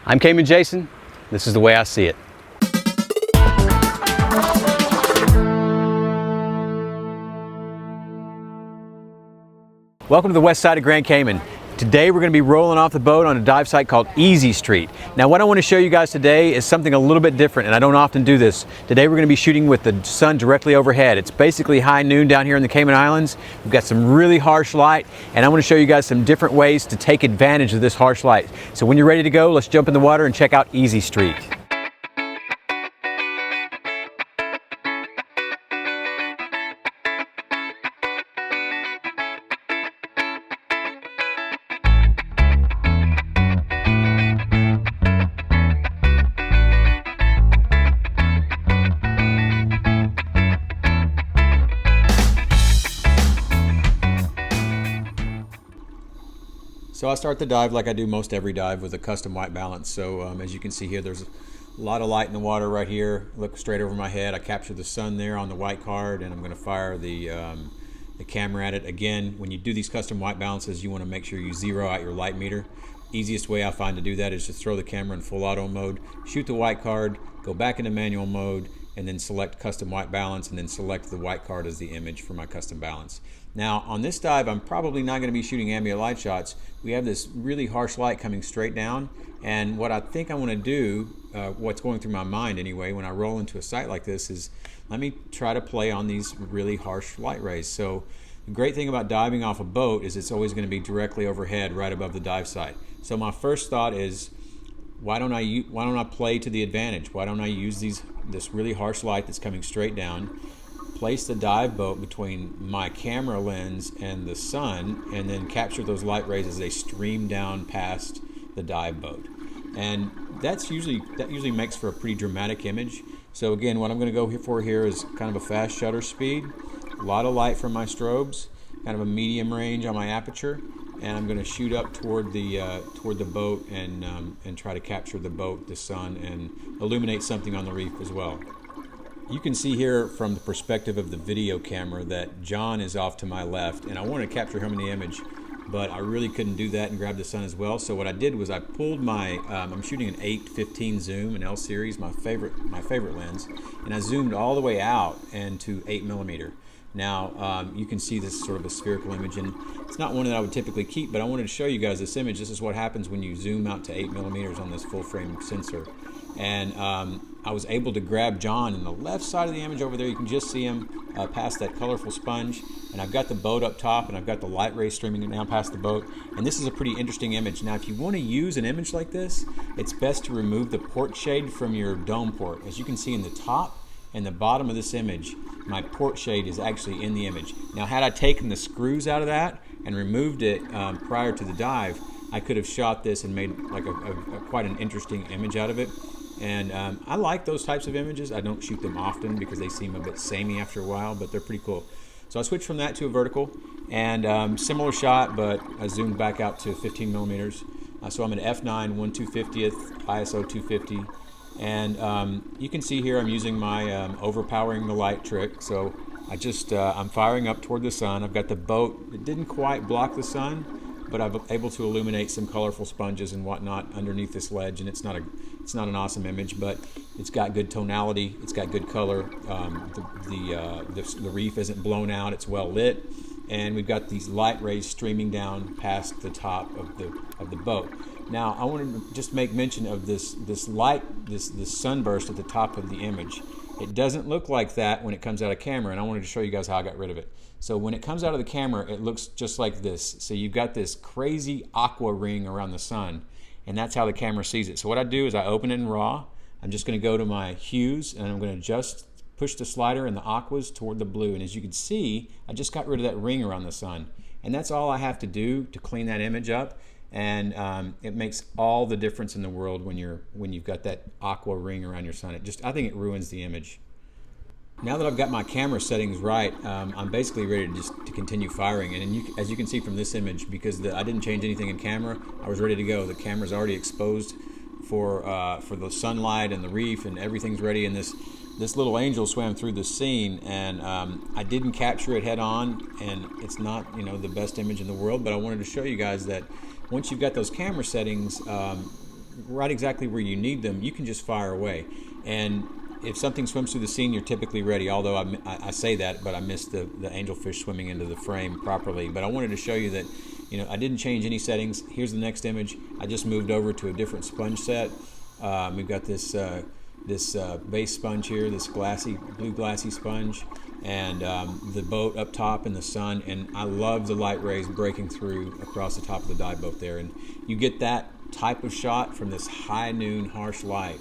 I'm Cayman Jason. This is the way I see it. Welcome to the west side of Grand Cayman. Today we're going to be rolling off the boat on a dive site called Easy Street. Now what I want to show you guys today is something a little bit different, and I don't often do this. Today we're going to be shooting with the sun directly overhead. It's basically high noon down here in the Cayman Islands. We've got some really harsh light, and I want to show you guys some different ways to take advantage of this harsh light. So when you're ready to go, let's jump in the water and check out Easy Street. So I start the dive like I do most every dive with a custom white balance. So as you can see here, there's a lot of light in the water right here. Look straight over my head. I capture the sun there on the white card, and I'm going to fire the camera at it. Again, when you do these custom white balances, you want to make sure you zero out your light meter. Easiest way I find to do that is to throw the camera in full auto mode, shoot the white card, go back into manual mode, and then select custom white balance, and then select the white card as the image for my custom balance. Now on this dive, I'm probably not going to be shooting ambient light shots. We have this really harsh light coming straight down, and what I think I want to do, what's going through my mind anyway when I roll into a site like this, is let me try to play on these really harsh light rays. So the great thing about diving off a boat is it's always going to be directly overhead right above the dive site. So my first thought is, why don't I play to the advantage? Why don't I use this really harsh light that's coming straight down, place the dive boat between my camera lens and the sun, and then capture those light rays as they stream down past the dive boat. And that usually makes for a pretty dramatic image. So again, what I'm going to go for here is kind of a fast shutter speed, a lot of light from my strobes, kind of a medium range on my aperture, and I'm going to shoot up toward the boat and try to capture the boat, the sun, and illuminate something on the reef as well. You can see here from the perspective of the video camera that John is off to my left, and I want to capture him in the image, but I really couldn't do that and grab the sun as well. So what I did was I pulled my, I'm shooting an 8-15 zoom, an L series, my favorite lens, and I zoomed all the way out and to 8mm. Now you can see this sort of a spherical image, and it's not one that I would typically keep, but I wanted to show you guys this image. This is what happens when you zoom out to 8mm on this full frame sensor. And I was able to grab John in the left side of the image over there. You can just see him past that colorful sponge, and I've got the boat up top, and I've got the light rays streaming down past the boat, and this is a pretty interesting image. Now if you want to use an image like this, it's best to remove the port shade from your dome port. As you can see in the top and the bottom of this image, my port shade is actually in the image. Now had I taken the screws out of that and removed it prior to the dive, I could have shot this and made like quite an interesting image out of it. And I like those types of images. I don't shoot them often because they seem a bit samey after a while, but they're pretty cool. So I switched from that to a vertical, and similar shot, but I zoomed back out to 15mm. So I'm at f9 1/250th, ISO 250. And you can see here I'm using my overpowering the light trick. So I'm firing up toward the sun. I've got the boat. It didn't quite block the sun, but I'm able to illuminate some colorful sponges and whatnot underneath this ledge, and it's not an awesome image, but it's got good tonality, it's got good color. The reef isn't blown out, it's well lit, and we've got these light rays streaming down past the top of the boat. Now I wanted to just make mention of this sunburst at the top of the image. It doesn't look like that when it comes out of camera, and I wanted to show you guys how I got rid of it. So when it comes out of the camera, it looks just like this. So you've got this crazy aqua ring around the sun, and that's how the camera sees it. So what I do is I open it in RAW. I'm just going to go to my hues, and I'm going to just push the slider and the aquas toward the blue. And as you can see, I just got rid of that ring around the sun. And that's all I have to do to clean that image up. And it makes all the difference in the world when you've got that aqua ring around your sun. I think it ruins the image. Now that I've got my camera settings right, I'm basically ready to continue firing. And as you can see from this image, because I didn't change anything in camera, I was ready to go. The camera's already exposed for the sunlight and the reef, and everything's ready. And this little angel swam through the scene, and I didn't capture it head on, and it's not the best image in the world. But I wanted to show you guys that once you've got those camera settings right exactly where you need them, you can just fire away. And if something swims through the scene, you're typically ready, although I say that, but I missed the angelfish swimming into the frame properly. But I wanted to show you that, you know, I didn't change any settings. Here's the next image. I just moved over to a different sponge set. We've got this base sponge here, this blue glassy sponge, and the boat up top in the sun. And I love the light rays breaking through across the top of the dive boat there. And you get that type of shot from this high noon harsh light.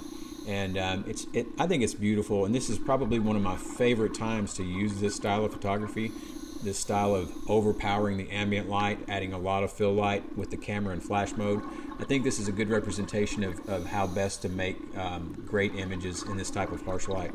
And I think it's beautiful, and this is probably one of my favorite times to use this style of photography, this style of overpowering the ambient light, adding a lot of fill light with the camera in flash mode. I think this is a good representation of how best to make great images in this type of harsh light.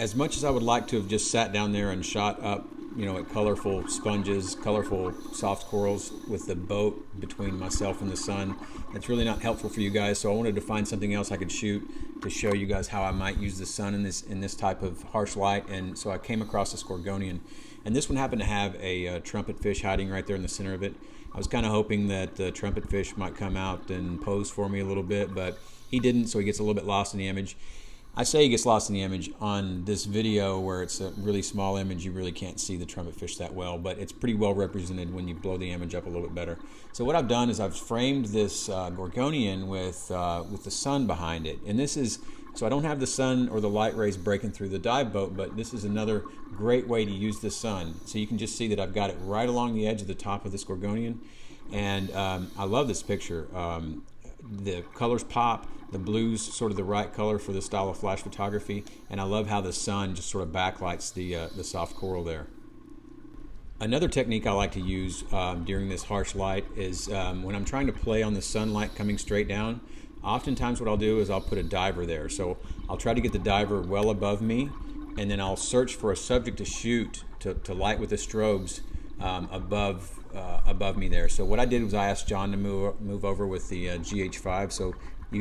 As much as I would like to have just sat down there and shot up, you know, at colorful sponges, colorful soft corals with the boat between myself and the sun, that's really not helpful for you guys. So I wanted to find something else I could shoot to show you guys how I might use the sun in this type of harsh light. And so I came across this gorgonian, and this one happened to have a trumpet fish hiding right there in the center of it. I was kind of hoping that the trumpet fish might come out and pose for me a little bit, but he didn't, so he gets a little bit lost in the image. I say he gets lost in the image. On this video where it's a really small image, you really can't see the trumpet fish that well, but it's pretty well represented when you blow the image up a little bit better. So what I've done is I've framed this gorgonian with the sun behind it. And this is, so I don't have the sun or the light rays breaking through the dive boat, but this is another great way to use the sun. So you can just see that I've got it right along the edge of the top of this gorgonian. And I love this picture. The colors pop. The blue's sort of the right color for this style of flash photography, and I love how the sun just sort of backlights the soft coral there. Another technique I like to use during this harsh light is when I'm trying to play on the sunlight coming straight down, oftentimes what I'll do is I'll put a diver there. So I'll try to get the diver well above me, and then I'll search for a subject to shoot to light with the strobes above me there. So what I did was I asked John to move over with the GH5. So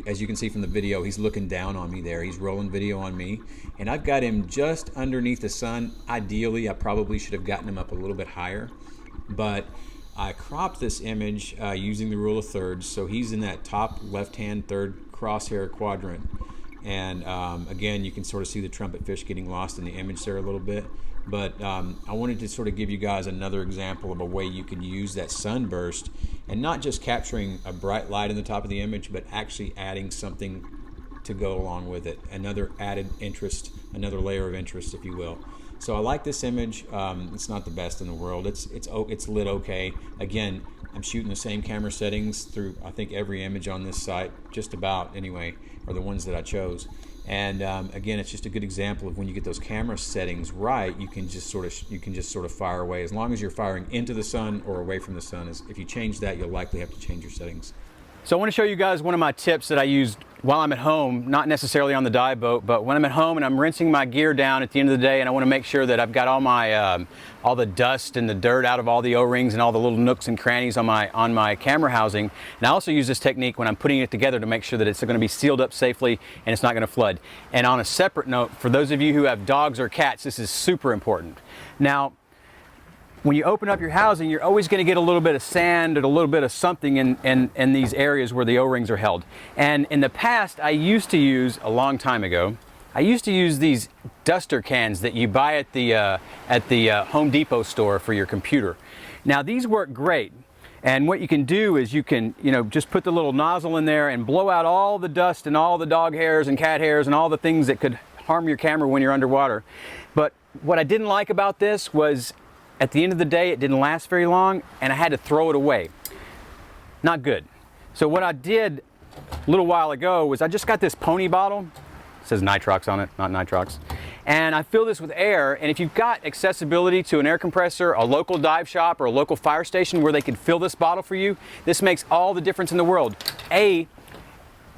as you can see from the video, he's looking down on me there. He's rolling video on me, and I've got him just underneath the sun. Ideally, I probably should have gotten him up a little bit higher, but I cropped this image using the rule of thirds, so he's in that top left-hand third crosshair quadrant. And again, you can sort of see the trumpet fish getting lost in the image there a little bit. But I wanted to sort of give you guys another example of a way you could use that sunburst, and not just capturing a bright light in the top of the image, but actually adding something to go along with it. Another added interest, another layer of interest, if you will. So I like this image. It's not the best in the world. It's lit okay. Again, I'm shooting the same camera settings through, I think, every image on this site, just about anyway, or the ones that I chose. And again, it's just a good example of when you get those camera settings right, you can just sort of fire away. As long as you're firing into the sun or away from the sun, if you change that, you'll likely have to change your settings. So I want to show you guys one of my tips that I used while I'm at home, not necessarily on the dive boat, but when I'm at home and I'm rinsing my gear down at the end of the day, and I want to make sure that I've got all my all the dust and the dirt out of all the O-rings and all the little nooks and crannies on my camera housing. And I also use this technique when I'm putting it together to make sure that it's going to be sealed up safely and it's not going to flood. And on a separate note, for those of you who have dogs or cats, this is super important. Now, when you open up your housing, you're always going to get a little bit of sand or a little bit of something in these areas where the O-rings are held. And in the past, I used to use, a long time ago, I used to use these duster cans that you buy at the Home Depot store for your computer. Now these work great. And what you can do is you can, just put the little nozzle in there and blow out all the dust and all the dog hairs and cat hairs and all the things that could harm your camera when you're underwater. But what I didn't like about this was, at the end of the day, it didn't last very long, and I had to throw it away. Not good. So what I did a little while ago was I just got this pony bottle. It says nitrox on it, not nitrox. And I fill this with air, and if you've got accessibility to an air compressor, a local dive shop, or a local fire station where they can fill this bottle for you, this makes all the difference in the world. A,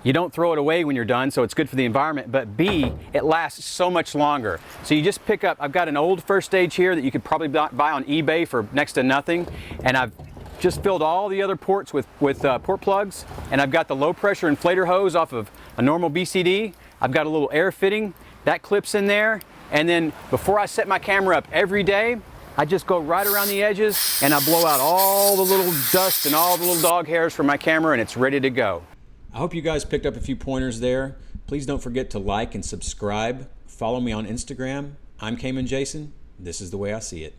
you don't throw it away when you're done, so it's good for the environment, but B, it lasts so much longer. So you just pick up, I've got an old first stage here that you could probably buy on eBay for next to nothing, and I've just filled all the other ports with port plugs, and I've got the low pressure inflator hose off of a normal BCD. I've got a little air fitting, that clips in there, and then before I set my camera up every day, I just go right around the edges and I blow out all the little dust and all the little dog hairs from my camera, and it's ready to go. I hope you guys picked up a few pointers there. Please don't forget to like and subscribe. Follow me on Instagram. I'm Cayman Jason. This is the way I see it.